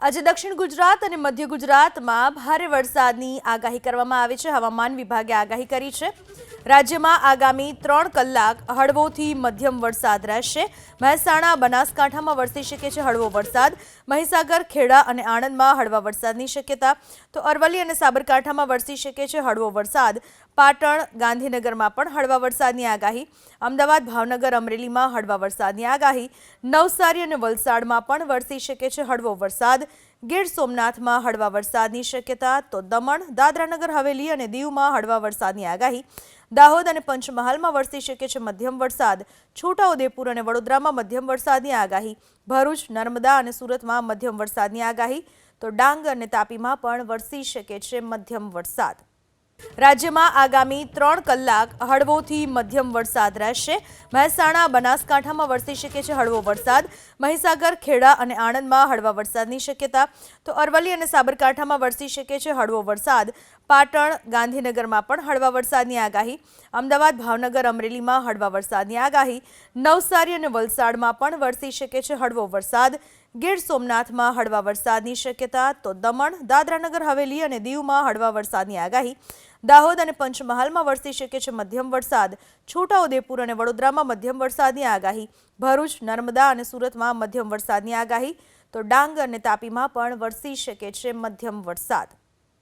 આજે દક્ષિણ ગુજરાત અને મધ્ય ગુજરાતમાં ભારે વરસાદની આગાહી કરવામાં આવી છે। હવામાન વિભાગે આગાહી કરી છે। રાજ્યમાં આગામી 3 કલાક હળવોથી મધ્યમ વરસાદ રહેશે। મહેસાણા બનાસકાંઠામાં વરસી શકે છે હળવો વરસાદ। મહીસાગર ખેડા અને આણંદમાં હળવા વરસાદની શક્યતા તો અરવલ્લી અને સાબરકાંઠામાં વરસી શકે છે હળવો વરસાદ। પાટણ ગાંધીનગરમાં પણ હળવા વરસાદની આગાહી। અમદાવાદ ભાવનગર અમરેલીમાં હળવા વરસાદની આગાહી। નવસારી અને વલસાડમાં પણ વરસી શકે છે હળવો વરસાદ। ગીર સોમનાથમાં હળવા વરસાદની શક્યતા તો દમણ દાદરાનગર હવેલી અને દીવમાં હળવા વરસાદની આગાહી। દાહોદ અને પંચમહાલમાં વરસી શકે છે મધ્યમ વરસાદ। છોટાઉદેપુર અને વડોદરામાં મધ્યમ વરસાદની આગાહી। ભરૂચ નર્મદા અને સુરતમાં મધ્યમ વરસાદની આગાહી તો ડાંગ અને તાપીમાં પણ વરસી શકે છે મધ્યમ વરસાદ। રાજ્યમાં આગામી 3 કલાક હળવોથી મધ્યમ વરસાદ રહેશે। મહેસાણા બનાસકાંઠામાં વરસી શકે છે હળવો વરસાદ। મહીસાગર ખેડા અને આણંદમાં હળવા વરસાદની શક્યતા તો અરવલ્લી અને સાબરકાંઠામાં વરસી શકે છે હળવો વરસાદ। પાટણ ગાંધીનગરમાં પણ હળવા વરસાદની આગાહી। અમદાવાદ ભાવનગર અમરેલીમાં હળવા વરસાદની આગાહી। નવસારી અને વલસાડમાં પણ વરસી શકે છે હળવો વરસાદ। ગીર સોમનાથમાં હળવા વરસાદની શક્યતા તો દમણ દાદરાનગર હવેલી અને દીવમાં હળવા વરસાદની આગાહી। દાહોદ અને પંચમહાલમાં વરસી શકે છે મધ્યમ વરસાદ। છોટાઉદેપુર અને વડોદરામાં મધ્યમ વરસાદની આગાહી। ભરૂચ નર્મદા અને સુરતમાં મધ્યમ વરસાદની આગાહી તો ડાંગ અને તાપીમાં પણ વરસી શકે છે મધ્યમ વરસાદ।